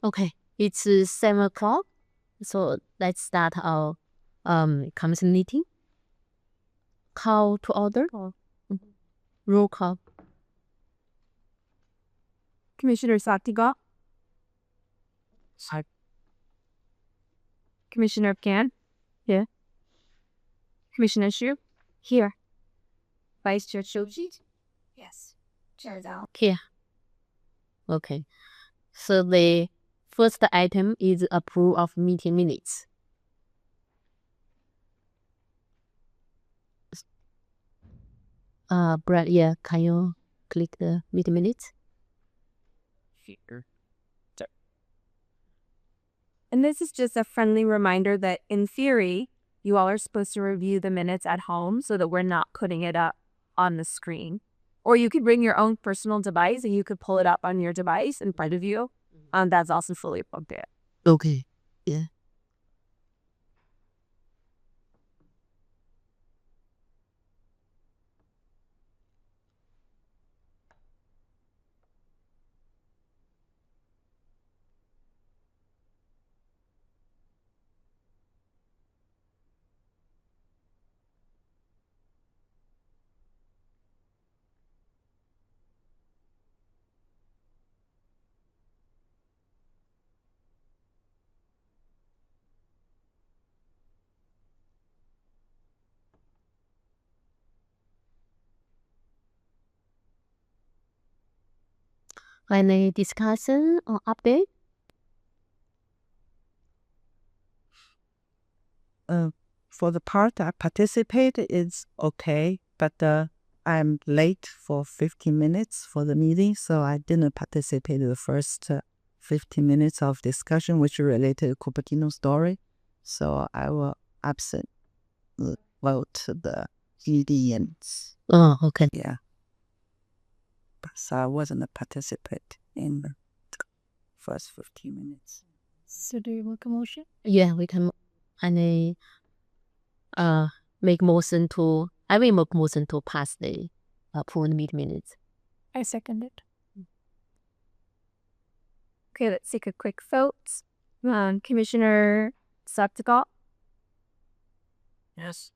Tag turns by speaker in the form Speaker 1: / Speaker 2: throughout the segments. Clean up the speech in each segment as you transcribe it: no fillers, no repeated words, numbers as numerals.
Speaker 1: Okay, it's 7 o'clock. So let's start our commission meeting. Call to order. Roll call.
Speaker 2: Commissioner Satiga. Commissioner Pan.
Speaker 1: Here.
Speaker 2: Commissioner Shu.
Speaker 1: Here.
Speaker 2: Vice Chair Shoji. Yes. Chair Zhao.
Speaker 1: Here. Okay. So the first item is approval of meeting minutes. Brad, yeah, can you click the meeting minutes?
Speaker 2: Here. And this is just a friendly reminder that in theory, you all are supposed to review the minutes at home so that we're not putting it up on the screen. Or you could bring your own personal device and you could pull it up on your device in front of you. That's also fully appropriate.
Speaker 1: Okay. Yeah. Any discussion or update?
Speaker 3: For the part I participate, it's okay, but I'm late for 15 minutes for the meeting, so I didn't participate in the first 15 minutes of discussion, which related to Cupertino story. So I will absent vote the ingredients.
Speaker 1: Oh, okay.
Speaker 3: Yeah. So I wasn't a participant in the first 15 minutes.
Speaker 2: So do you make a motion?
Speaker 1: Yeah, we can. Any make motion to. I will make motion to pass the approved meeting minutes.
Speaker 2: I second it. Okay, let's take a quick vote. Commissioner Satiga.
Speaker 3: Yes.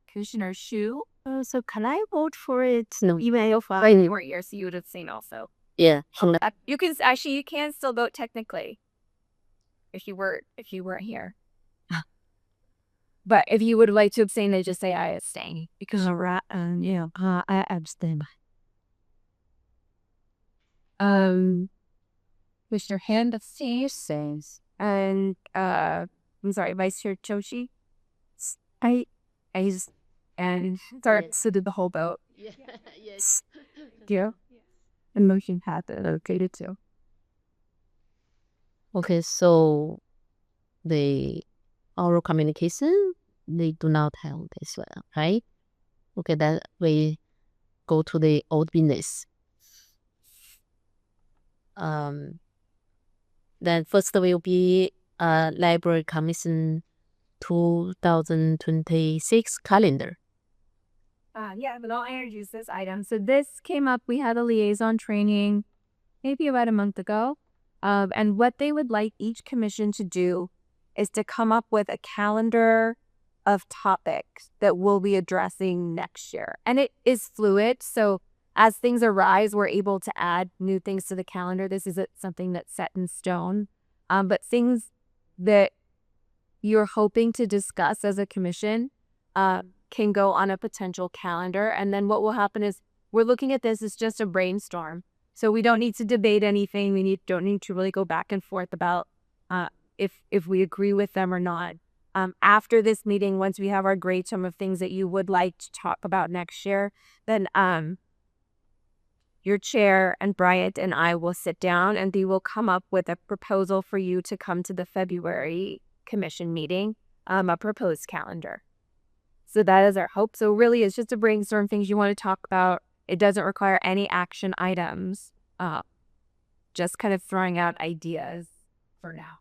Speaker 2: Commissioner Shu.
Speaker 1: So can I vote for it?
Speaker 2: No, even if you weren't here, so you would have seen also.
Speaker 1: Yeah.
Speaker 2: You can still vote technically. If you weren't here. But if you would like to abstain, then just say I abstain.
Speaker 1: Because of that, yeah, I abstain.
Speaker 2: Commissioner Hand abstains. And I'm sorry, Vice Chair Choshi. And sorry, so did the whole vote.
Speaker 1: Yeah. Yes.
Speaker 2: Yeah. And motion had been allocated to.
Speaker 1: Okay, so the oral communication, they do not have this one, right? Okay, then we go to the old business. Then first will be Library Commission 2026 calendar.
Speaker 2: Yeah, but I'll introduce this item. So this came up, we had a liaison training maybe about a month ago. And what they would like each commission to do is to come up with a calendar of topics that we'll be addressing next year. And it is fluid. So as things arise, we're able to add new things to the calendar. This isn't something that's set in stone. But things that you're hoping to discuss as a commission can go on a potential calendar. And then what will happen is we're looking at this as just a brainstorm. So we don't need to debate anything. Don't need to really go back and forth about if we agree with them or not. After this meeting, once we have our grade sum of things that you would like to talk about next year, then your chair and Bryant and I will sit down and we will come up with a proposal for you to come to the February commission meeting, a proposed calendar. So that is our hope. So really it's just to brainstorm things you want to talk about. It doesn't require any action items, just kind of throwing out ideas for now.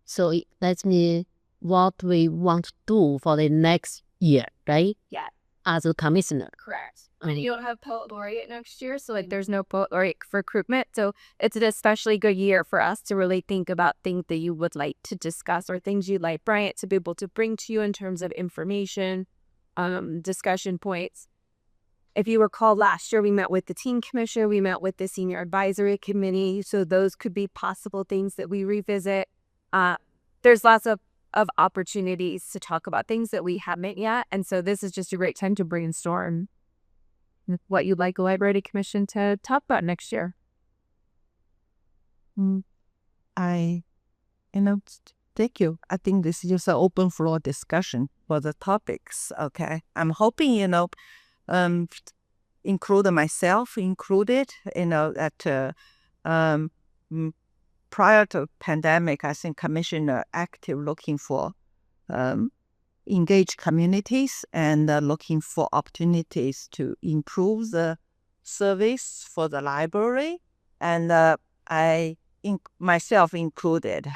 Speaker 1: So that's me what we want to do for the next year, right?
Speaker 2: Yeah.
Speaker 1: As a commissioner.
Speaker 2: Correct. You don't have poet laureate next year, so there's no poet laureate for recruitment. So it's an especially good year for us to really think about things that you would like to discuss or things you'd like Bryant to be able to bring to you in terms of information, discussion points. If you recall, last year we met with the teen commission, we met with the senior advisory committee, so those could be possible things that we revisit. There's lots of opportunities to talk about things that we haven't yet, and so this is just a great time to brainstorm what you'd like a library commission to talk about next year.
Speaker 3: Thank you. I think this is just an open floor discussion for the topics. Okay, I'm hoping include myself included. That prior to pandemic, I think commissioner active looking for engage communities and looking for opportunities to improve the service for the library. And I myself included,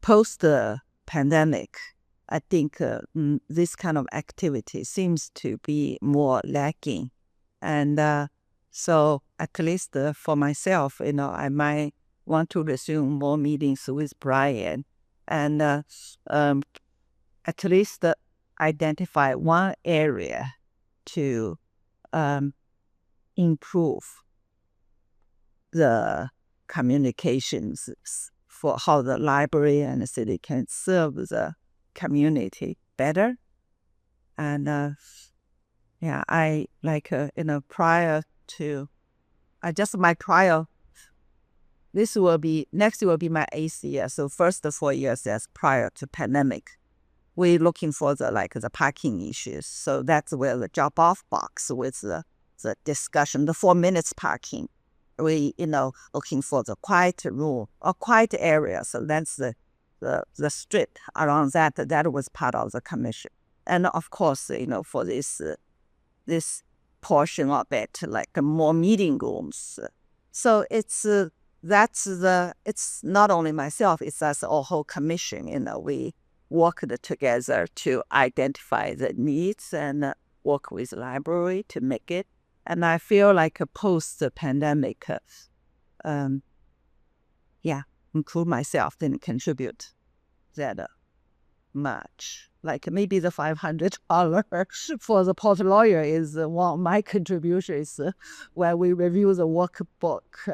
Speaker 3: post the pandemic, I think this kind of activity seems to be more lacking. And so at least for myself, I might want to resume more meetings with Brian and at least identify one area to improve the communications for how the library and the city can serve the community better. And I like prior to next will be my 8th year. So first 4 years as prior to pandemic, we're looking for the parking issues. So that's where the drop off box with the discussion, the 4 minutes parking. We looking for the quiet room or quiet area. So that's the street around that. That was part of the commission. And of course, for this portion of it, like more meeting rooms. So it's not only myself, it's us a whole commission. We worked together to identify the needs and work with the library to make it. And I feel like post-pandemic, include myself, didn't contribute that much. Like maybe the $500 for the port lawyer is one of my contributions when we review the workbook.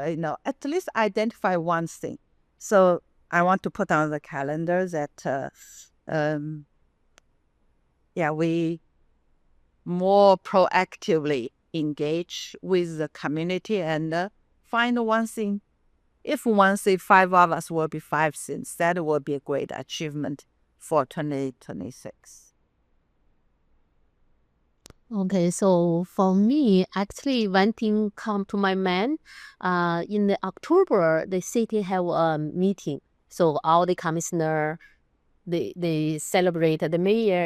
Speaker 3: At least identify one thing. So I want to put on the calendar that we more proactively engage with the community and find one thing. If one thing, 5 of us will be 5 things, that will be a great achievement for 2026.
Speaker 1: Okay, so for me, actually, one thing come to my mind. In the October, the city have a meeting. So all the commissioner, they celebrate the mayor.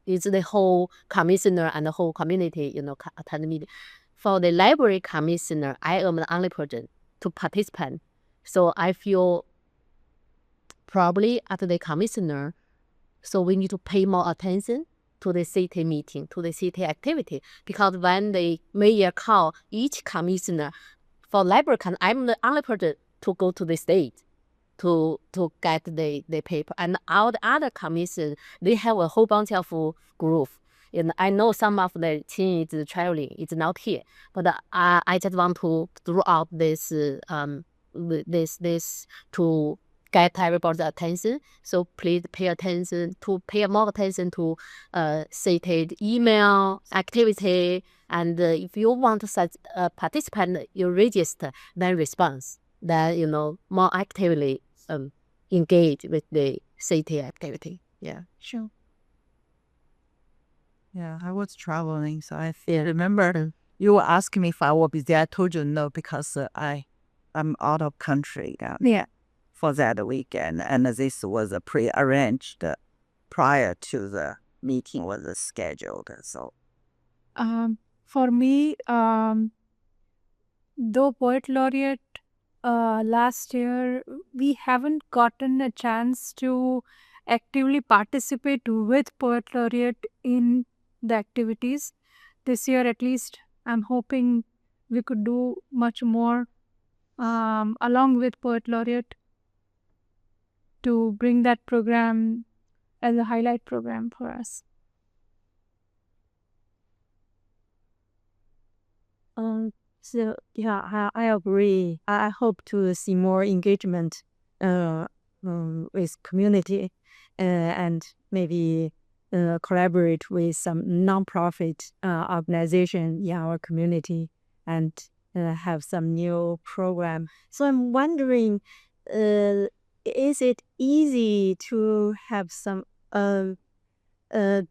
Speaker 1: It's the whole commissioner and the whole community. Attend the meeting. For the library commissioner, I am the only person to participate. So I feel probably as the commissioner, so we need to pay more attention to the city meeting, to the city activity. Because when the mayor call each commissioner for library, I'm the only person to go to the state to get the paper. And all the other commissions, they have a whole bunch of group. And I know some of the team is traveling, it's not here. But I just want to throughout this to get everybody's attention. So please pay more attention to city email activity. And if you want to participate, you register, then response. Then more actively engage with the city activity. Yeah,
Speaker 3: sure. Yeah, I was traveling, so I remember you were asking me if I will be there. I told you no because I'm out of country. For that weekend, and this was pre-arranged prior to the meeting was scheduled. So,
Speaker 4: for me, though poet laureate last year, we haven't gotten a chance to actively participate with poet laureate in the activities. this year at least, I'm hoping we could do much more along with Poet Laureate to bring that program as a highlight program for us.
Speaker 3: So yeah, I agree. I hope to see more engagement with community and maybe collaborate with some nonprofit organization in our community and have some new program. So I'm wondering, is it easy to have some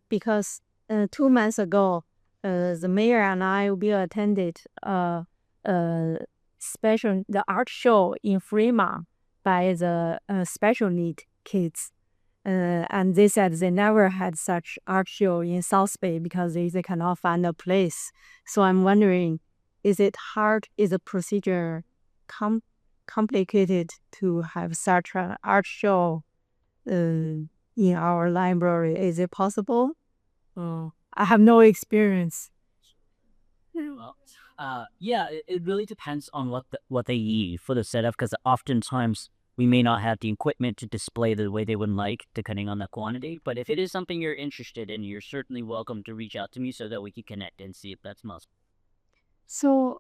Speaker 3: because 2 months ago, the mayor and I we attended the art show in Fremont by the special need kids. And they said they never had such art show in South Bay because they cannot find a place. So I'm wondering, is it hard? Is the procedure complicated to have such an art show in our library? Is it possible? I have no experience.
Speaker 5: Well, yeah, it really depends on what they need for the setup, because oftentimes we may not have the equipment to display the way they would like, depending on the quantity. But if it is something you're interested in, you're certainly welcome to reach out to me so that we can connect and see if that's possible.
Speaker 4: So,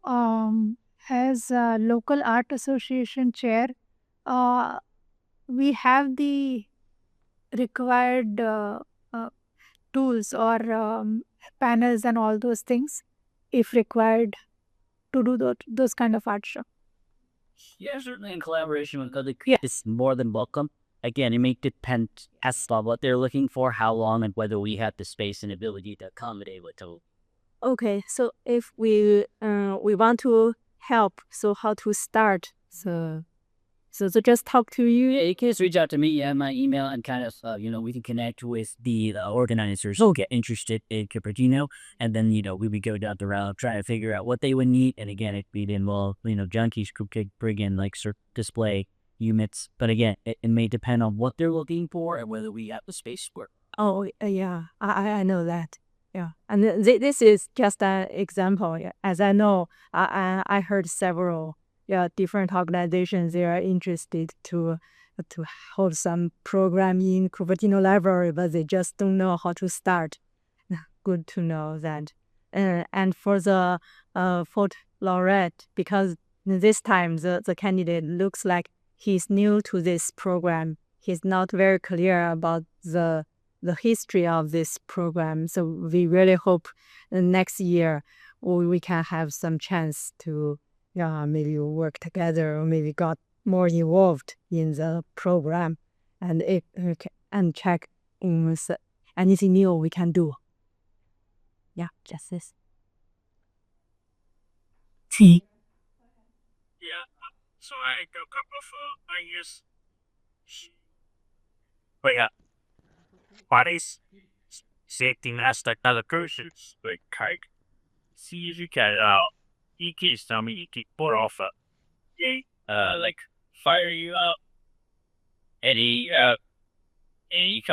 Speaker 4: as a local art association chair, we have the required tools or panels and all those things, if required, to do those kind of art show.
Speaker 5: Yeah, certainly in collaboration with other
Speaker 4: Yes.
Speaker 5: it's more than welcome. Again, it may depend as on what they're looking for, how long, and whether we have the space and ability to accommodate with them.
Speaker 3: Okay, so if we want to help, so how to start? So just talk to you.
Speaker 5: Yeah, you can just reach out to me, my email, and kind of, we can connect with the organizers who get interested in Cupertino, and then, we would go down the route, try to figure out what they would need, and again, it'd involve, Junkies could bring in, like, display units, but again, it may depend on what they're looking for and whether we have the space for it.
Speaker 3: Oh, yeah, I know that. Yeah, and this is just an example. Yeah. As I know, I heard several different organizations they are interested to hold some program in Cupertino Library, but they just don't know how to start. Good to know that. And for the Poet Laureate, because this time the candidate looks like he's new to this program. He's not very clear about the history of this program. So we really hope next year we can have some chance to maybe work together or maybe got more involved in the program and check anything new we can do. Yeah, just this.
Speaker 6: Yeah, so I got a couple of ideas. But yeah, what is setting as the other questions like cake? See if you can you can tell me you can put off like fire you out any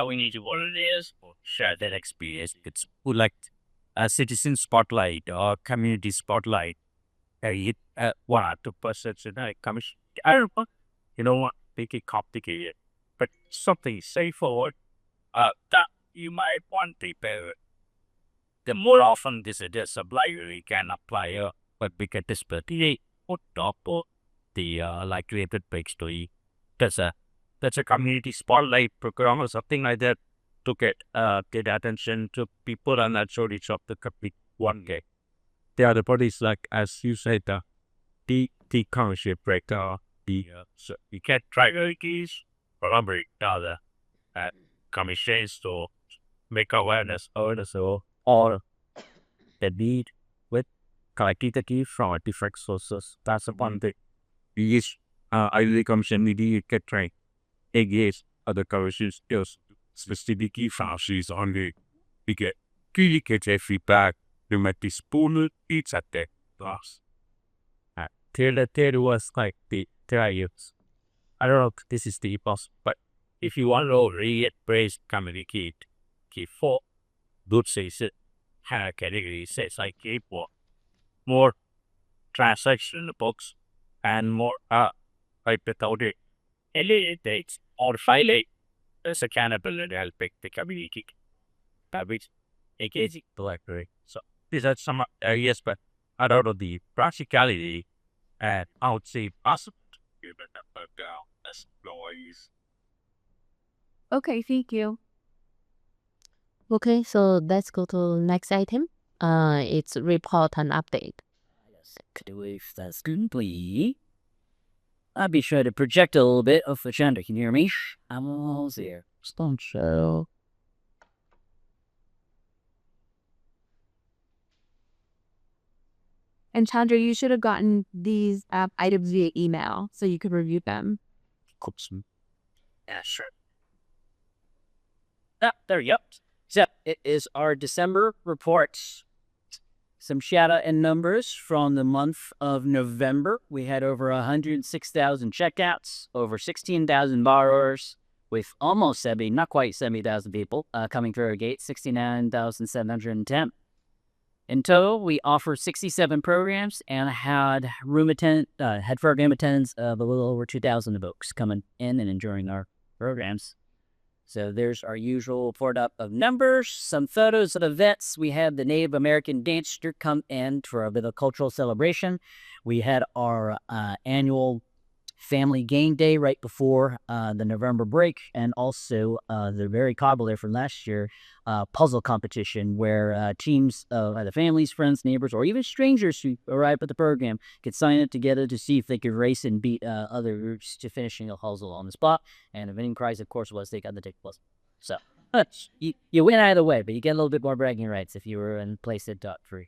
Speaker 6: we need to what it is or share that experience. It's like a citizen spotlight or community spotlight. It 1 or 2% in a commission. I don't know. You know what? Make it complicated, but something straightforward. That you might want to better. The more often this is a library can apply but we can display on top of the like created backstory. That's a community spotlight program or something like that to get attention to people and not show each of the complete one day. The other part is like as you said the commercial break so you can try very keys collaborate other commissions to make awareness or the need with collecting the key from different sources. That's one thing. Each IDD commission you can try engage other commissions just specific key functions only. We get their feedback. There might be spooned each at the class. There was like the trials. I don't know if this is the boss, but if you want to read praise communicate key 4 good says it category says I keep more transaction books and more hypothetical dates or highlight as accountability helping the community habits engaging collector. So these are some areas, but out of the practicality and I would say possible to give it a background as employees.
Speaker 2: Okay, thank you.
Speaker 1: Okay, so let's go to next item. It's report and update.
Speaker 5: Yes, could we that's good, please? I'll be sure to project a little bit of agenda. Can you hear me? I'm almost there. Stone show.
Speaker 2: And Chandra, you should have gotten these items via email so you could review them.
Speaker 5: Yeah, sure. There you go. So it is our December report. Some shout out and numbers from the month of November. We had over 106,000 checkouts, over 16,000 borrowers, with almost 70, not quite 70,000 people coming through our gate, 69,710. In total, we offered 67 programs and had had program attendance of a little over 2,000 folks coming in and enjoying our programs. So there's our usual report up of numbers, some photos of events. We had the Native American dance troupe come in for a bit of cultural celebration. We had our annual family game day right before the November break, and also the very popular from last year puzzle competition where teams of either families, friends, neighbors, or even strangers who arrive at the program could sign up together to see if they could race and beat other groups to finishing a puzzle on the spot. And the winning prize, of course, was they got to take the puzzle. So you win either way, but you get a little bit more bragging rights if you were in place at .3.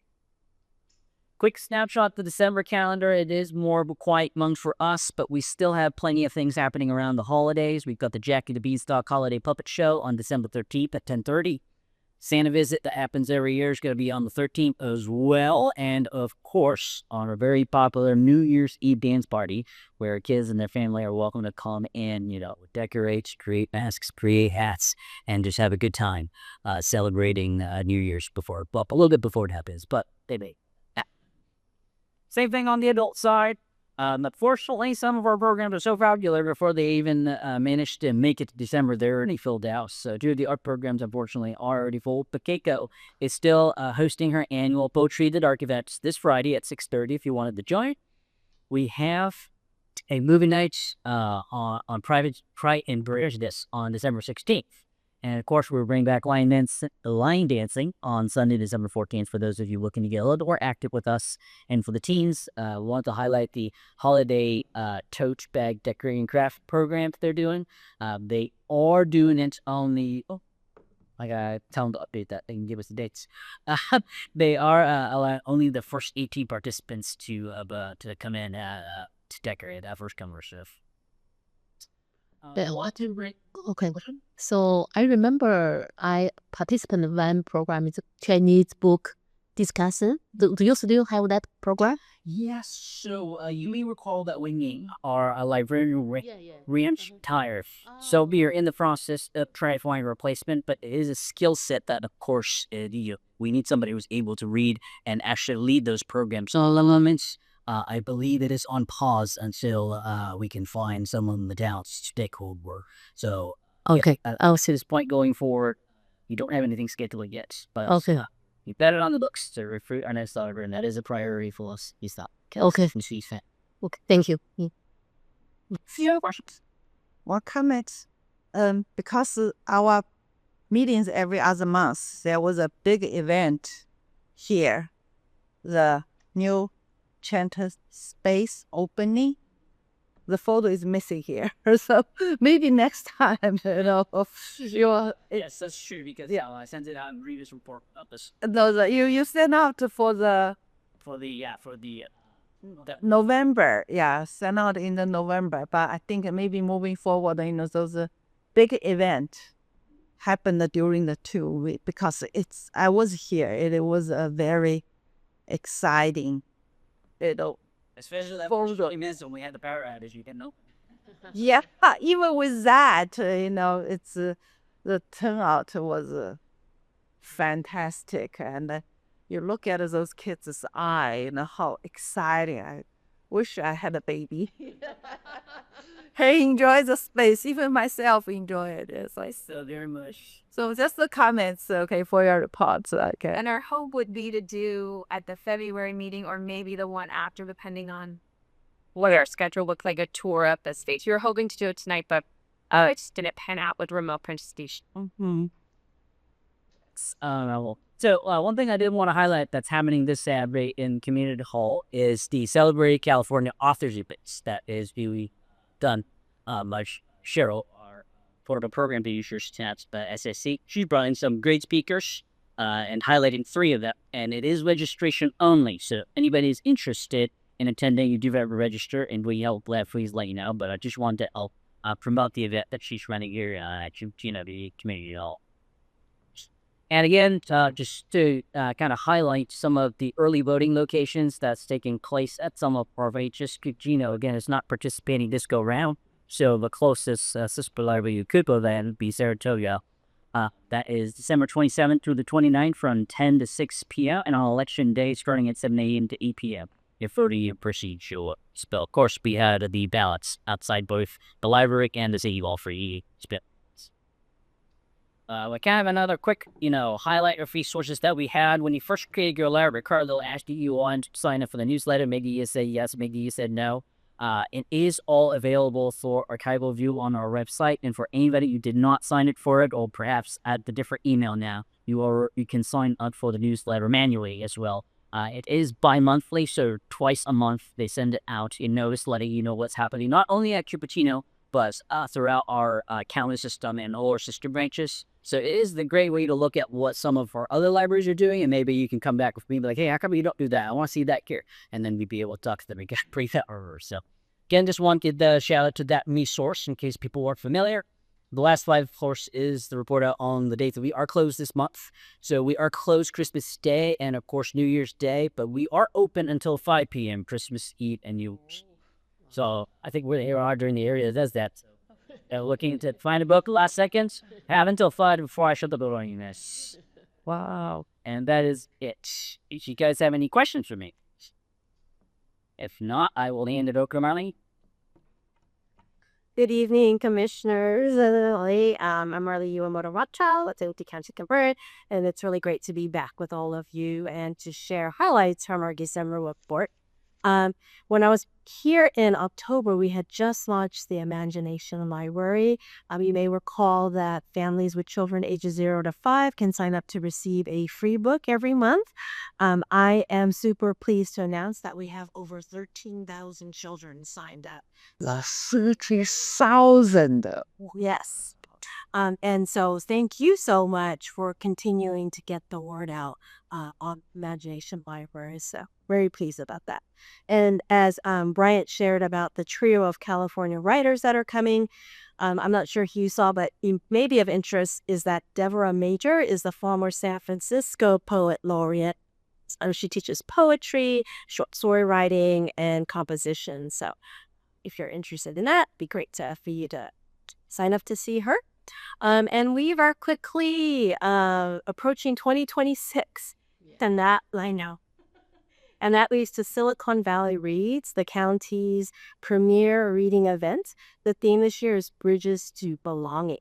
Speaker 5: Quick snapshot of the December calendar. It is more of a quiet month for us, but we still have plenty of things happening around the holidays. We've got the Jackie the Beanstalk Holiday Puppet Show on December 13th at 10:30. Santa Visit that happens every year is going to be on the 13th as well. And of course, on a very popular New Year's Eve dance party where kids and their family are welcome to come in, decorate, create masks, create hats, and just have a good time celebrating New Year's before, well, a little bit before it happens, but they may. Same thing on the adult side. Unfortunately, some of our programs are so popular before they even managed to make it to December, they're already filled out. So two of the art programs, unfortunately, are already full. But Keiko is still hosting her annual Poetry the Dark events this Friday at 6:30 if you wanted to join. We have a movie night on Pride and Prejudice on December 16th. And of course, we'll bring back line dancing on Sunday, December 14th for those of you looking to get a little more active with us. And for the teens, we want to highlight the holiday tote bag decorating craft program that they're doing. They are doing it on the... Oh, I gotta tell them to update that. They can give us the dates. They are allowing only the first 18 participants to come in to decorate that first come first serve.
Speaker 1: Okay, so I remember I participated in one program. It's a Chinese book discussion. Do you still have that program?
Speaker 5: Yes. So you may recall that we are a librarian ranch tire. So we are in the process of trying to find a replacement, but it is a skill set that, of course, we need somebody who's able to read and actually lead those programs. So elements. I believe it is on pause until we can find someone in the town to take over. So,
Speaker 1: Okay.
Speaker 5: I'll see this point going forward. You don't have anything scheduled yet, but
Speaker 1: Okay.
Speaker 5: you bet it on the books to recruit our next daughter, and that is a priority for us. You stop.
Speaker 1: Okay. Okay. Thank you.
Speaker 3: Few questions. One comment. Because our meetings every other month, there was a big event here. The new Center space opening. The photo is missing here, so maybe next time,
Speaker 5: Yes, that's true because I sent it out in previous report of this.
Speaker 3: You sent out for the November, sent out in the November. But I think maybe moving forward, those big event happened during the 2 weeks because I was here. It was a very exciting.
Speaker 5: Especially that first 20 minutes when we had the power outage, you didn't know.
Speaker 3: Yeah, even with that, it's the turnout was fantastic. And you look at those kids' eye and how exciting. I wish I had a baby. He enjoys the space. Even myself enjoy it. It's like
Speaker 5: So very much.
Speaker 3: so. Just the comments, okay, for your reports. Okay.
Speaker 2: And our hope would be to do at the February meeting or maybe the one after, depending on what our schedule looks like, a tour of the space. We were hoping to do it tonight, but it just didn't pan out with remote presentation.
Speaker 3: Mm-hmm.
Speaker 5: So one thing I did want to highlight that's happening this Saturday in Community Hall is the Celebrate California Authors Events that is being done by Cheryl, our for the program teachers at SSC. She brought in some great speakers and highlighting 3 of them, and it is registration only. So anybody is interested in attending, you do have to register, and we help please let you know. But I just wanted to promote the event that she's running here at the Community Hall. And again, just to kind of highlight some of the early voting locations that's taking place at some of our just Cupertino, again, is not participating this go round. So the closest sister library you could go then would be Saratoga. That is December 27th through the 29th from 10 to 6 p.m. and on election day starting at 7 a.m. to 8 p.m. If voting proceeds, you'll spill. Of course, we had the ballots outside both the library and the city hall for spill. We kind of another quick, highlight of resources that we had when you first created your library. Carlo asked you wanted to sign up for the newsletter. Maybe you said yes, maybe you said no. It is all available for archival view on our website, and for anybody who did not sign up for it, or perhaps at the different email now, you can sign up for the newsletter manually as well. It is bi-monthly, so twice a month they send it out in notice, letting you know what's happening, not only at Cupertino, but throughout our county system and all our sister branches. So it is the great way to look at what some of our other libraries are doing, and maybe you can come back with me and be like, hey, how come you don't do that? I want to see that here. And then we'd be able to talk to them and brief that over. So again, just wanted to shout out to that resource in case people weren't familiar. The last 5, of course, is the report out on the date that we are closed this month. So we are closed Christmas Day and, of course, New Year's Day, but we are open until 5 p.m. Christmas Eve and New Year's. So I think we're during the area that does that. Looking to find a book last seconds, have until 5 before I shut the door on this. Wow. And that is it. If you guys have any questions for me. If not, I will hand it over to Marlene.
Speaker 7: Good evening, commissioners. I'm Marley Yuamoto Rothschild at the Uti County Convert, and it's really great to be back with all of you and to share highlights from our December report. When I was here in October, we had just launched the Imagination Library. You may recall that families with children ages 0 to 5 can sign up to receive a free book every month. I am super pleased to announce that we have over 13,000 children signed up.
Speaker 3: 30,000.
Speaker 7: Yes. And so thank you so much for continuing to get the word out on Imagination Library. So very pleased about that. And as Bryant shared about the trio of California writers that are coming, I'm not sure if you saw, but maybe of interest is that Deborah Major is the former San Francisco Poet Laureate. She teaches poetry, short story writing, and composition. So if you're interested in that, it'd be great for you to sign up to see her. And we are quickly approaching 2026. And that, I know. And that leads to Silicon Valley Reads, the county's premier reading event. The theme this year is Bridges to Belonging.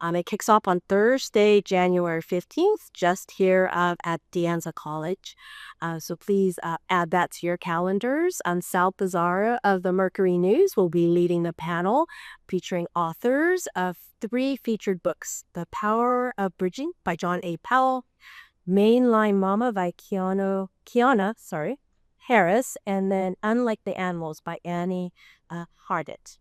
Speaker 7: It kicks off on Thursday, January 15th, just here at De Anza College. So please add that to your calendars. Sal Pizarro of the Mercury News will be leading the panel featuring authors of 3 featured books: The Power of Bridging by John A. Powell, Mainline Mama by Kiana Harris, and then Unlike the Animals by Annie Hardett.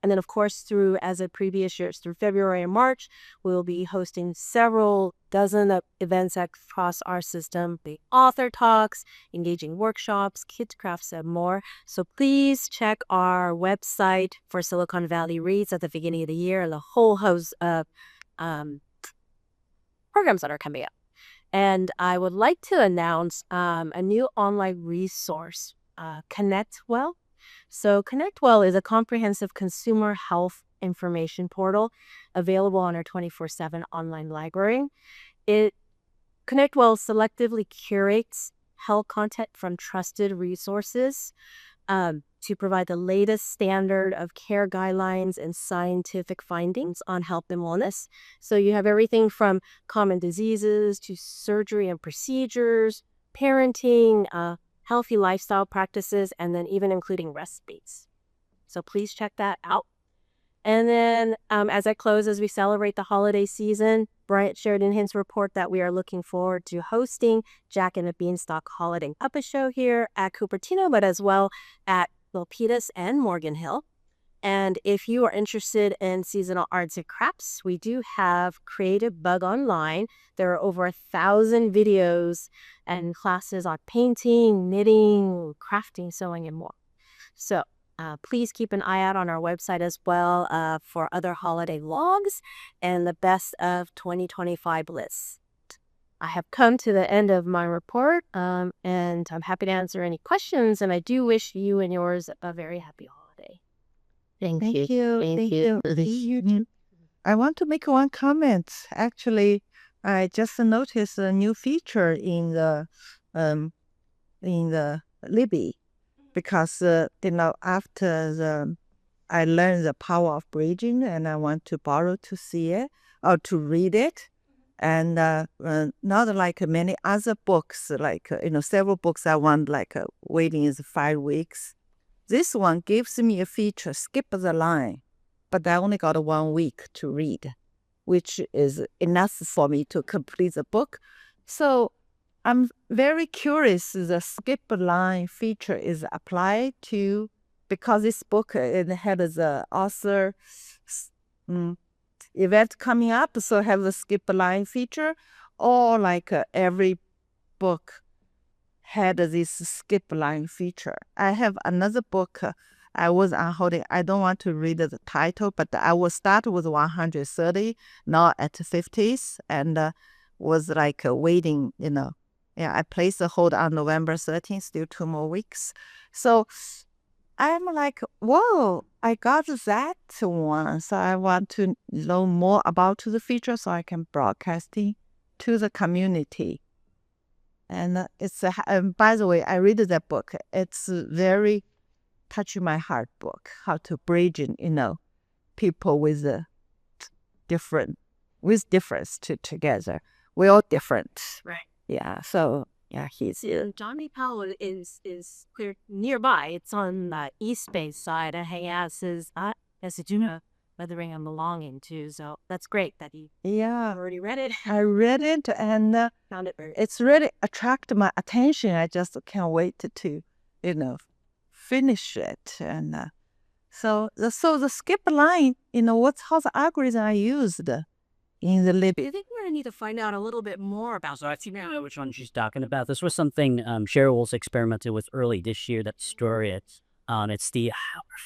Speaker 7: And then, of course, as in previous years, through February and March, we'll be hosting several dozen of events across our system, big author talks, engaging workshops, kids crafts, and more. So please check our website for Silicon Valley Reads at the beginning of the year and the whole host of programs that are coming up. And I would like to announce a new online resource, ConnectWell. So ConnectWell is a comprehensive consumer health information portal available on our 24/7 online library. It ConnectWell selectively curates health content from trusted resources to provide the latest standard of care guidelines and scientific findings on health and wellness. So you have everything from common diseases to surgery and procedures, parenting, healthy lifestyle practices, and then even including recipes. So please check that out. And then as I close, as we celebrate the holiday season, Bryant shared in his report that we are looking forward to hosting Jack and the Beanstalk Holiday Puppet Show here at Cupertino, but as well at Milpitas and Morgan Hill. And if you are interested in seasonal arts and crafts, we do have Creative Bug Online. There are over 1,000 videos and classes on painting, knitting, crafting, sewing, and more. So please keep an eye out on our website as well for other holiday vlogs and the best of 2025 lists. I have come to the end of my report, and I'm happy to answer any questions, and I do wish you and yours a very happy holiday.
Speaker 1: Thank
Speaker 3: Thank
Speaker 1: you.
Speaker 3: you. Thank you. I want to make one comment. Actually, I just noticed a new feature in the Libby, because after I learned the power of bridging, and I want to borrow to see it or to read it. And not like many other books, like several books I want waiting is 5 weeks. This one gives me a feature, skip the line, but I only got 1 week to read, which is enough for me to complete the book. So I'm very curious the skip line feature is applied to, because this book it had the author event coming up, so have the skip line feature, or every book had this skip line feature. I have another book I was on holding. I don't want to read the title, but I will start with 130, now at 50s, and was waiting, Yeah, I placed the hold on November 13th, still 2 more weeks. So I'm like, whoa, I got that one. So I want to know more about the feature so I can broadcasting to the community. And by the way, I read that book. It's very touching my heart book, how to bridge, people with difference together. We're all different.
Speaker 7: Right.
Speaker 3: Yeah. So yeah, he's
Speaker 7: Johnny Powell is clear nearby. It's on the East Bay side, and he has his Weathering and Belonging too. So that's great that he already read it.
Speaker 3: I read it and
Speaker 7: Found it very.
Speaker 3: It's really attracted my attention. I just can't wait to finish it. And so the skip line, how's the algorithm I used in the Libby.
Speaker 7: I think we're gonna need to find out a little bit more about.
Speaker 5: So I think I know which one she's talking about. This was something Cheryl's experimented with early this year. That story, it's the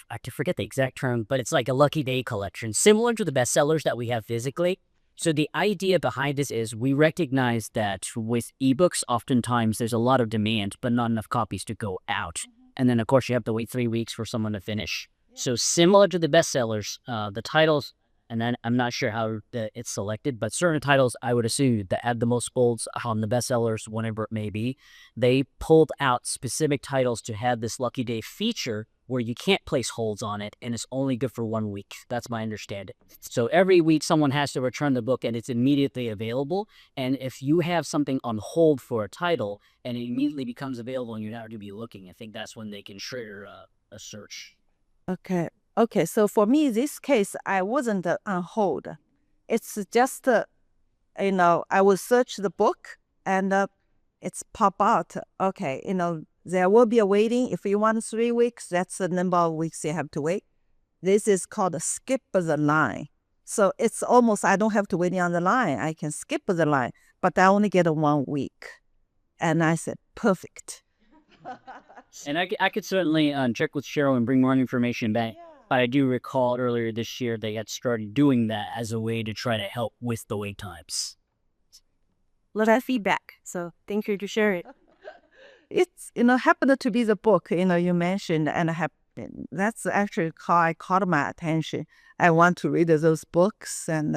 Speaker 5: I forget the exact term, but it's like a lucky day collection, similar to the bestsellers that we have physically. So the idea behind this is we recognize that with ebooks, oftentimes there's a lot of demand, but not enough copies to go out. And then, of course, you have to wait 3 weeks for someone to finish. So similar to the bestsellers, the titles, and then I'm not sure how it's selected, but certain titles, I would assume, that add the most holds on the bestsellers, whenever it may be, they pulled out specific titles to have this Lucky Day feature where you can't place holds on it, and it's only good for 1 week. That's my understanding. So every week, someone has to return the book, and it's immediately available. And if you have something on hold for a title, and it immediately becomes available, and you don't have to be looking, I think that's when they can trigger a search.
Speaker 3: Okay, so for me, this case, I wasn't on hold. It's just, I will search the book and it's pop out. Okay, there will be a waiting. If you want 3 weeks, that's the number of weeks you have to wait. This is called a skip the line. So it's almost, I don't have to wait on the line. I can skip the line, but I only get 1 week. And I said, perfect.
Speaker 5: And I could certainly check with Cheryl and bring more information back. But I do recall earlier this year they had started doing that as a way to try to help with the wait times.
Speaker 7: Let us feedback. So thank you to share it.
Speaker 3: It's happened to be the book you mentioned, and that's actually how I caught my attention. I want to read those books, and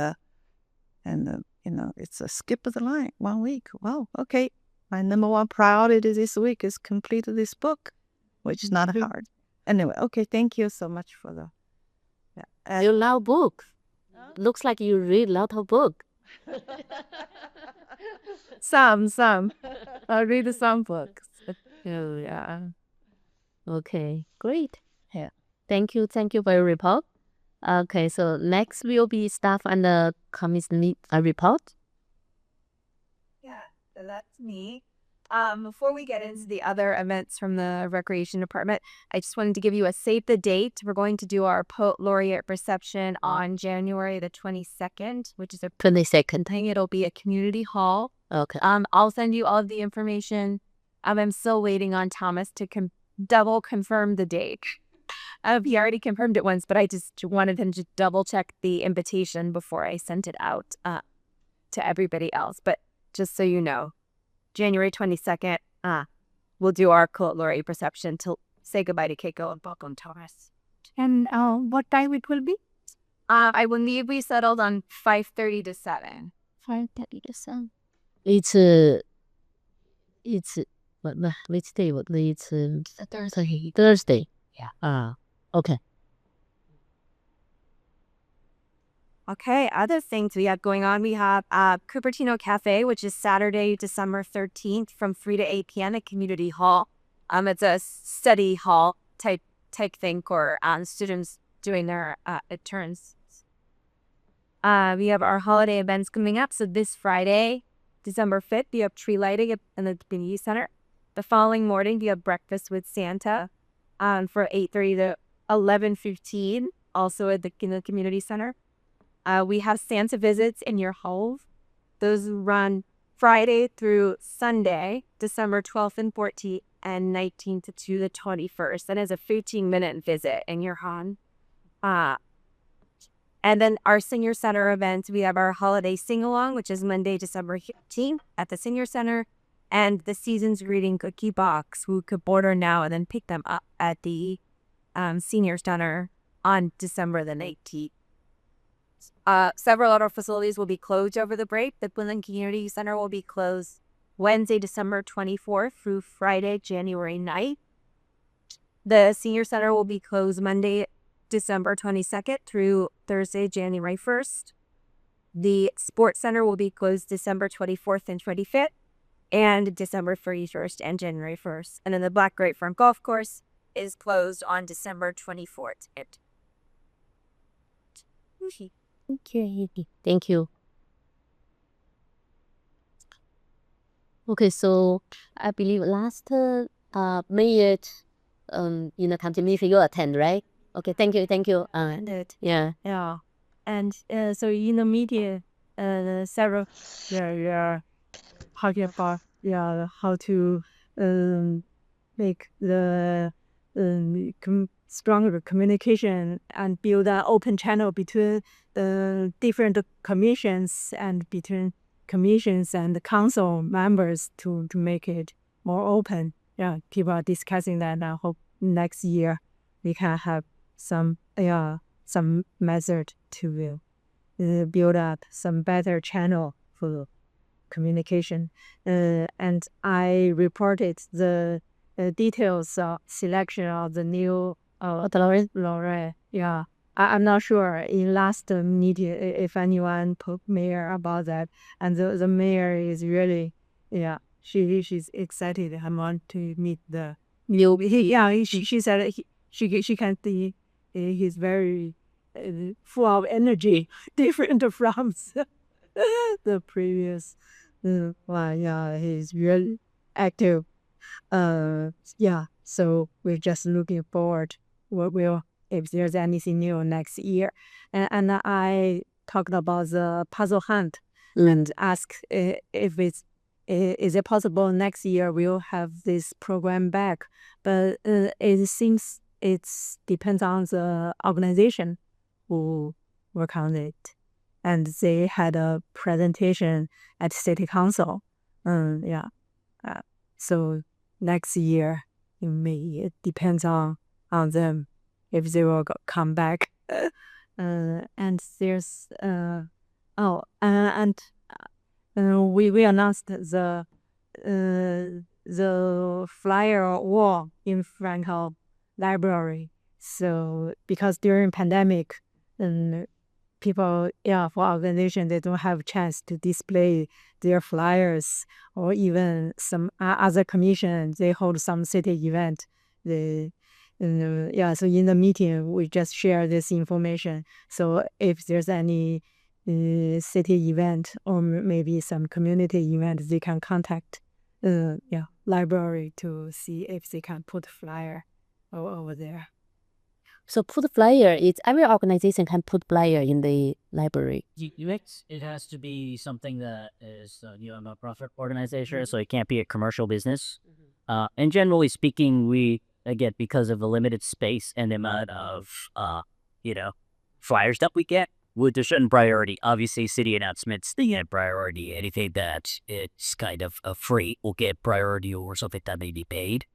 Speaker 3: it's a skip of the line 1 week. Wow, okay. My number one priority this week is complete this book, which is not hard. Anyway, okay, thank you so much for the. Yeah.
Speaker 1: You love books. Looks like you read a lot of books.
Speaker 2: Some. I read some books. Oh, yeah.
Speaker 1: Okay, great.
Speaker 3: Yeah.
Speaker 1: Thank you for your report. Okay, so next will be staff and the commission report.
Speaker 2: Yeah, so that's me. Before we get into the other events from the recreation department, I just wanted to give you a save the date. We're going to do our poet laureate reception on January the 22nd, which is a
Speaker 1: 22nd.
Speaker 2: thing. It'll be at Community Hall.
Speaker 1: Okay.
Speaker 2: I'll send you all of the information. I'm still waiting on Thomas to double confirm the date. He already confirmed it once, but I just wanted him to double check the invitation before I sent it out to everybody else. But just so you know, January 22nd, we'll do our poet laureate reception to say goodbye to Keiko and welcome Thomas.
Speaker 4: And what time it will be?
Speaker 2: I believe we settled on 5:30 to 7.
Speaker 4: 5:30 to 7.
Speaker 1: It's what which day? It's
Speaker 4: Thursday.
Speaker 1: Thursday.
Speaker 2: Yeah.
Speaker 1: Okay.
Speaker 2: Okay, other things we have going on, we have Cupertino Cafe, which is Saturday, December 13th from 3 to 8 p.m. at Community Hall. It's a study hall type thing for students doing their turns. We have our holiday events coming up. So this Friday, December 5th, we have tree lighting in the community center. The following morning, we have breakfast with Santa for 8:30 to 11:15, also at the community center. We have Santa visits in your home. Those run Friday through Sunday, December 12th and 14th, and 19th to the 21st. And as a 15-minute visit in your home. And then our senior center events, we have our holiday sing-along, which is Monday, December 15th at the senior center, and the season's greeting cookie box. We could order now and then pick them up at the senior center on December the 19th. Several other facilities will be closed over the break. The Quinlan Community Center will be closed Wednesday, December 24th through Friday, January 9th. The Senior Center will be closed Monday, December 22nd through Thursday, January 1st. The Sports Center will be closed December 24th and 25th, and December 31st and January 1st. And then the Black Grapefruit Golf Course is closed on December 24th.
Speaker 1: Thank you. Okay, so I believe last May in the country meeting you attend, right? Okay, thank you. Yeah.
Speaker 7: Yeah. And so in the media, several talking about how to make the stronger communication and build an open channel between the different commissions and between commissions and the council members to make it more open. Yeah, people are discussing that, and I hope next year we can have some method to build up some better channel for communication. And I reported the details of selection of the new laureate. Yeah, I'm not sure in last meeting if anyone told mayor about that, and the mayor is really she's excited and want to meet the new. She said she can see he's very full of energy, different from the previous one. Yeah, he's really active. So we're just looking forward what will, if there's anything new next year. And I talked about the puzzle hunt and ask if is it possible next year we'll have this program back. But it seems it depends on the organization who work on it. And they had a presentation at City Council. So next year, it depends on them if they will come back. And there's and
Speaker 4: we announced the flyer wall in front of library. So because during pandemic, people, for organization, they don't have chance to display their flyers, or even some other commission, they hold some city event. So in the meeting, we just share this information. So if there's any city event or maybe some community event, they can contact library to see if they can put flyer over there.
Speaker 1: So put flyer, it's every organization can put flyer in the library.
Speaker 5: It has to be something that is a nonprofit organization, so it can't be a commercial business. And generally speaking, we, again, because of the limited space and the amount of flyers that we get, with a certain priority. Obviously, city announcements, they get priority. Anything that it's kind of free will get priority, or something that may be paid.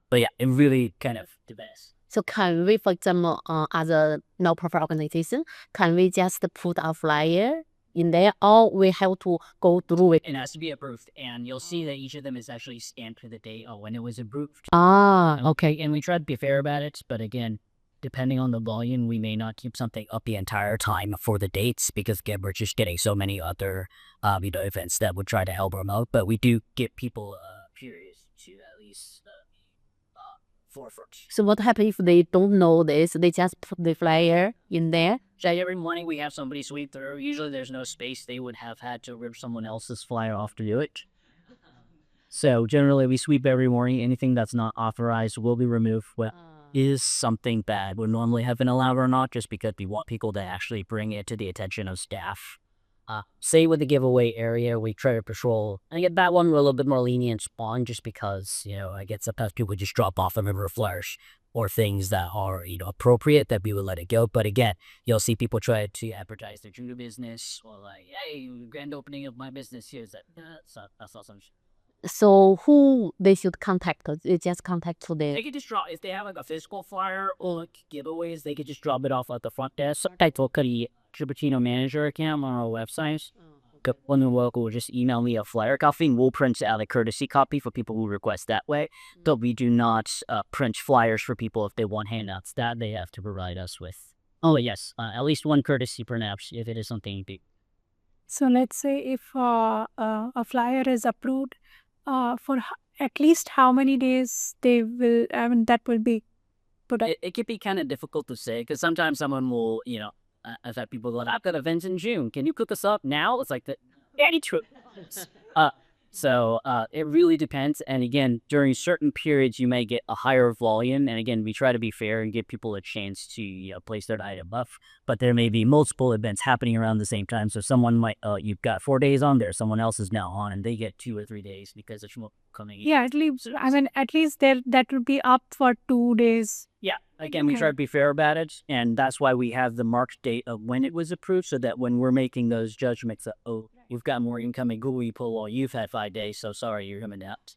Speaker 5: But yeah, it really kind of depends.
Speaker 1: So can we, for example, as a non-profit organization, can we just put a flyer in there, or we have to go through it?
Speaker 5: It has to be approved, and you'll see that each of them is actually stamped with the date of when it was approved.
Speaker 1: Okay.
Speaker 5: And we try to be fair about it, but again, depending on the volume, we may not keep something up the entire time for the dates, because again, we're just getting so many other events that would try to help promote. But we do give people periods to at least forefront.
Speaker 1: So what happens if they don't know this? They just put the flyer in there?
Speaker 5: So every morning we have somebody sweep through. Usually there's no space. They would have had to rip someone else's flyer off to do it. So generally we sweep every morning. Anything that's not authorized will be removed. What is something bad would normally have been allowed or not, just because we want people to actually bring it to the attention of staff. Say with the giveaway area, we try to patrol, and get that one with a little bit more lenient on, just because, I get sometimes people just drop off a number of flyers or things that are, appropriate, that we would let it go. But again, you'll see people try to advertise their junior business, or like, hey, grand opening of my business here. That's not some.
Speaker 1: So who they should contact? They just contact to the...
Speaker 5: They could just drop, if they have like a physical flyer or like giveaways, they could just drop it off at the front desk. Sometimes we'll cut a Cupertino manager account on our website. One will just email me a flyer copy, and we'll print out a courtesy copy for people who request that way. But we do not print flyers for people if they want handouts. That they have to provide us with. Oh yes, at least one courtesy printout if it is something big.
Speaker 4: So let's say if a flyer is approved, for at least how many days they will, that will be put up?
Speaker 5: It could be kind of difficult to say, because sometimes someone will, I've had people go, I've got events in June. Can you cook us up now? It's like that. Any true. So it really depends. And again, during certain periods, you may get a higher volume. And again, we try to be fair and give people a chance to place their item up. But there may be multiple events happening around the same time. So someone might, you've got 4 days on there, someone else is now on, and they get 2 or 3 days because it's coming in.
Speaker 4: Yeah, at least, at least that will be up for 2 days.
Speaker 5: Yeah, again, we try to be fair about it, and that's why we have the marked date of when it was approved, so that when we're making those judgments that, oh, you've got more incoming Google pull, or you've had 5 days, so sorry, you're coming out.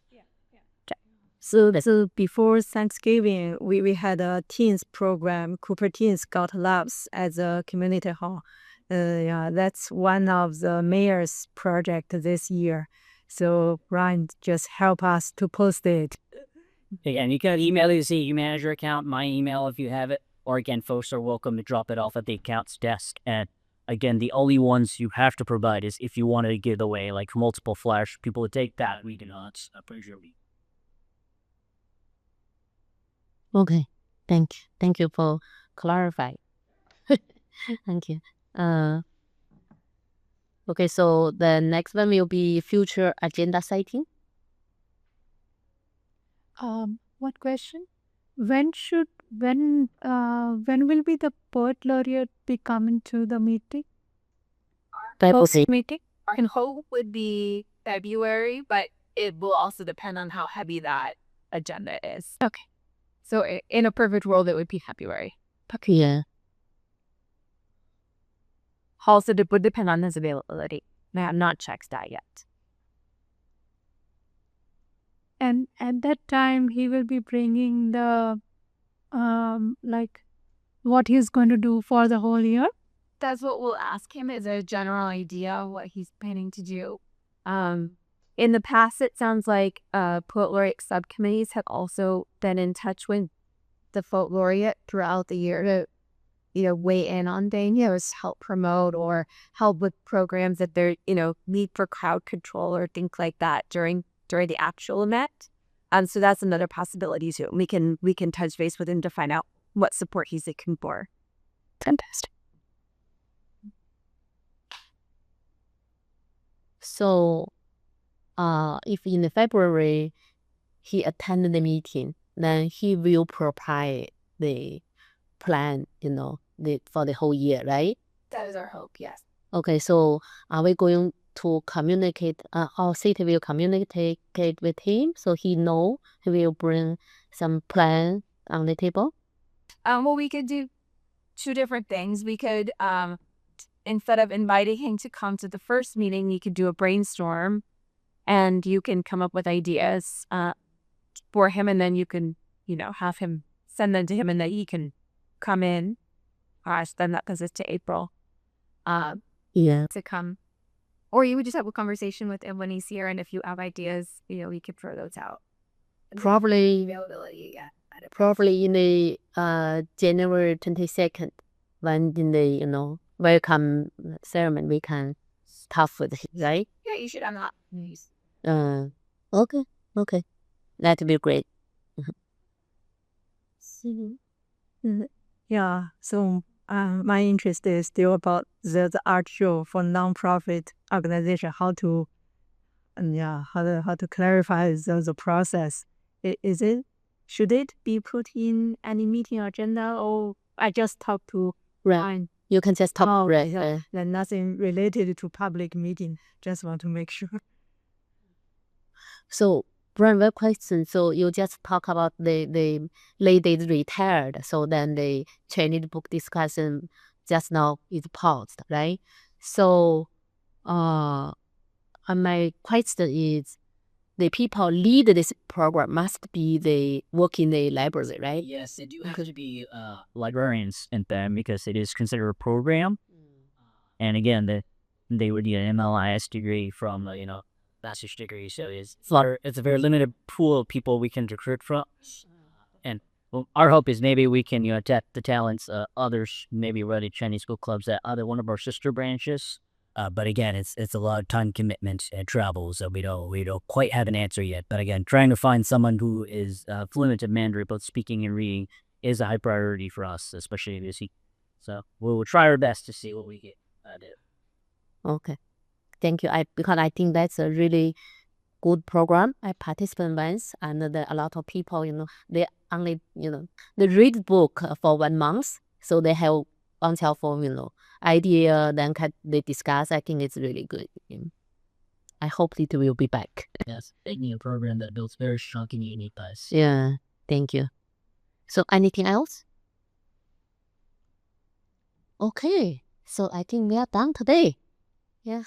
Speaker 4: So before Thanksgiving, we had a teens program, Cupertino Scout Labs, at the community hall. That's one of the mayor's project this year. So Brian just help us to post it.
Speaker 5: Again, you can email the CU manager account, my email if you have it, or again, folks are welcome to drop it off at the accounts desk. And again, the only ones you have to provide is if you want to give away like multiple flyers for people to take, that we do not appreciate.
Speaker 1: Okay, thank you for clarifying. Thank you. Okay, so the next one will be future agenda citing.
Speaker 4: What question? When will be the poet laureate be coming to the meeting? Meeting?
Speaker 2: Our hope would be February, but it will also depend on how heavy that agenda is.
Speaker 4: Okay.
Speaker 2: So in a perfect world, it would be February.
Speaker 1: Yeah.
Speaker 2: Also, it would depend on his availability. I have not checked that yet.
Speaker 4: And at that time, he will be bringing the, what he's going to do for the whole year.
Speaker 2: That's what we'll ask him, is a general idea of what he's planning to do. In the past, it sounds like poet laureate subcommittees have also been in touch with the poet laureate throughout the year to, weigh in on things, help promote or help with programs that they're, need for crowd control or things like that during the actual event. So that's another possibility too. We can touch base with him to find out what support he's looking for. Fantastic.
Speaker 1: So, if in the February he attended the meeting, then he will provide the plan, for the whole year, right?
Speaker 2: That is our hope, yes.
Speaker 1: Okay, so are we going to communicate, our city will communicate with him so he know he will bring some plan on the table?
Speaker 2: Well, we could do two different things. We could, instead of inviting him to come to the first meeting, you could do a brainstorm and you can come up with ideas for him, and then you can, have him send them to him, and then he can come in. Then that goes to April.
Speaker 1: Yeah.
Speaker 2: To come. Or you would just have a conversation with him when he's here, and if you have ideas, we could throw those out.
Speaker 1: Probably,
Speaker 2: Availability, yeah.
Speaker 1: probably in the January 22nd, when in the, welcome ceremony, we can talk with him, right?
Speaker 2: Yeah, you should have that.
Speaker 1: Okay. That would be great.
Speaker 3: Yeah, so my interest is still about the art show for nonprofit organization. How to clarify the process. Should it be put in any meeting agenda, or I just talk to
Speaker 1: Right. You can just talk. Right.
Speaker 3: yeah, then nothing related to public meeting. Just want to make sure.
Speaker 1: So, one more question. So you just talk about the ladies retired. So then the Chinese book discussion just now is paused, right? So, my question is, the people lead this program must be the work in the library, right?
Speaker 5: Yes, they do have to be librarians in them because it is considered a program. And again, they would need an MLIS degree from master's degree. So it's a very limited pool of people we can recruit from. And our hope is maybe we can tap the talents others maybe running Chinese book clubs at other one of our sister branches. But again, it's a lot of time commitment and travel, so we don't quite have an answer yet. But again, trying to find someone who is fluent in Mandarin, both speaking and reading, is a high priority for us, especially this week. So we'll try our best to see what we get.
Speaker 1: Okay. Thank you. Because I think that's a really good program. I participated once, and a lot of people, they only, they read book for 1 month, so they have bunch of, idea, then they discuss. I think it's really good. I hope it will be back.
Speaker 5: Yes, taking a program that builds very strong and unique ties.
Speaker 1: Yeah, thank you. So anything else? Okay, so I think we are done today. Yeah.